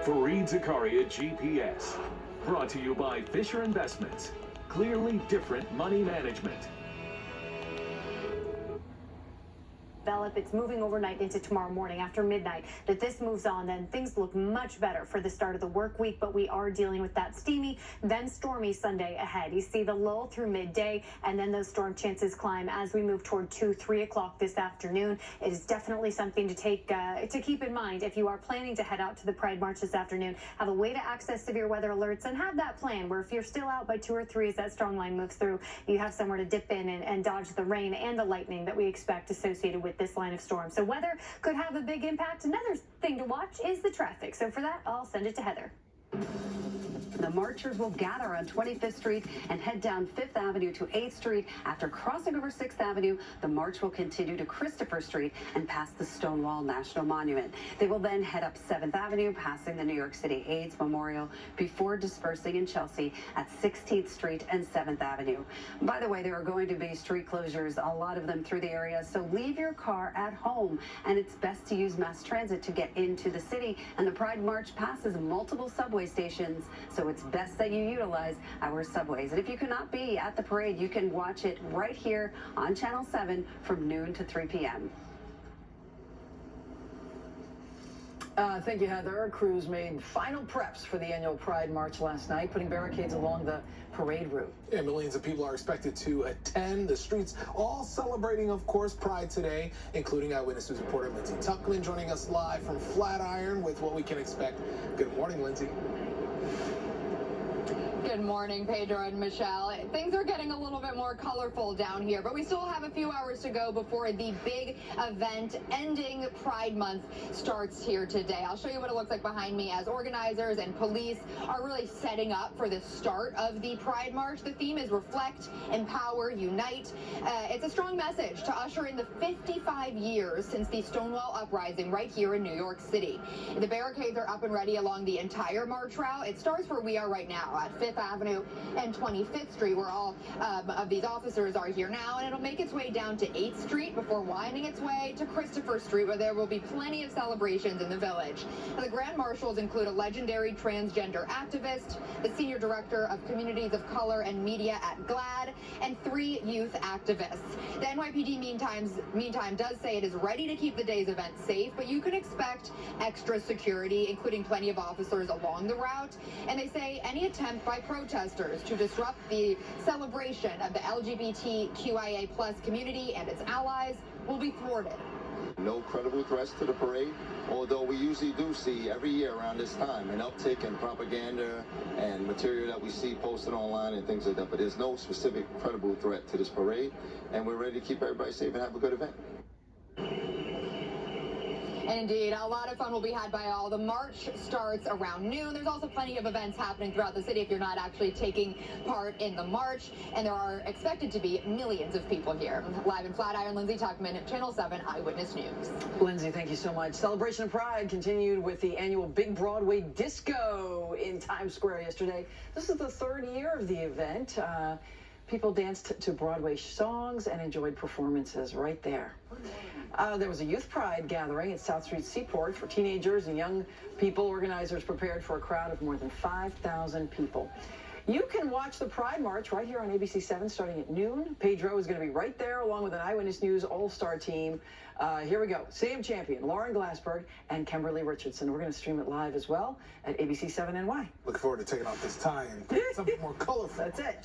Fareed Zakaria GPS. Brought to you by Fisher Investments. Clearly different money management. It's moving overnight into tomorrow morning after midnight. That this moves on, then things look much better for the start of the work week, but we are dealing with that steamy, then stormy Sunday ahead. You see the lull through midday, and then those storm chances climb as we move toward 3 o'clock this afternoon. It is definitely something to keep in mind if you are planning to head out to the Pride March this afternoon. Have a way to access severe weather alerts and have that plan where if you're still out by 2 or 3 as that strong line moves through, you have somewhere to dip in and dodge the rain and the lightning that we expect associated with this line of storm. So weather could have a big impact. Another thing to watch is the traffic. So for that, I'll send it to Heather. The marchers will gather on 25th Street and head down 5th Avenue to 8th Street. After crossing over 6th Avenue, the march will continue to Christopher Street and past the Stonewall National Monument. They will then head up 7th Avenue, passing the New York City AIDS Memorial, before dispersing in Chelsea at 16th Street and 7th Avenue. By the way, there are going to be street closures, a lot of them through the area, so leave your car at home. And it's best to use mass transit to get into the city. And the Pride March passes multiple subway stations, so it's best that you utilize our subways. And if you cannot be at the parade, you can watch it right here on Channel 7 from noon to 3 p.m. Thank you, Heather. Crews made final preps for the annual Pride March last night, putting barricades along the parade route. Yeah, millions of people are expected to attend the streets, all celebrating, of course, Pride today, including Eyewitness News reporter Lindsay Tuckman joining us live from Flatiron with what we can expect. Good morning, Lindsay. Good morning, Pedro and Michelle. Things are getting a little bit more colorful down here, but we still have a few hours to go before the big event ending Pride Month starts here today. I'll show you what it looks like behind me as organizers and police are really setting up for the start of the Pride March. The theme is Reflect, Empower, Unite. It's a strong message to usher in the 55 years since the Stonewall Uprising right here in New York City. The barricades are up and ready along the entire march route. It starts where we are right now at 5th Avenue and 25th Street, where all of these officers are here now, and it'll make its way down to 8th Street before winding its way to Christopher Street, where there will be plenty of celebrations in the village. Now, the Grand Marshals include a legendary transgender activist, the Senior Director of Communities of Color and Media at GLAAD, and 3 youth activists. The NYPD, meantime, does say it is ready to keep the day's event safe, but you can expect extra security, including plenty of officers along the route, and they say any attempt by protesters to disrupt the celebration of the LGBTQIA+ community and its allies will be thwarted. No credible threats to the parade, although we usually do see every year around this time an uptick in propaganda and material that we see posted online and things like that. But there's no specific credible threat to this parade, and we're ready to keep everybody safe and have a good event. And indeed, a lot of fun will be had by all. The march starts around noon. There's also plenty of events happening throughout the city if you're not actually taking part in the march. And there are expected to be millions of people here. Live in Flatiron, Lindsay Tuckman, Channel 7 Eyewitness News. Lindsay, thank you so much. Celebration of Pride continued with the annual Big Broadway Disco in Times Square yesterday. This is the 3rd year of the event. People danced to Broadway songs and enjoyed performances right there. There was a youth pride gathering at South Street Seaport for teenagers and young people. Organizers prepared for a crowd of more than 5,000 people. You can watch the Pride March right here on ABC 7 starting at noon. Pedro is going to be right there along with an Eyewitness News All-Star team. Here we go. CM champion Lauren Glassberg and Kimberly Richardson. We're going to stream it live as well at ABC 7 NY. Looking forward to taking off this tie and something more colorful. That's it.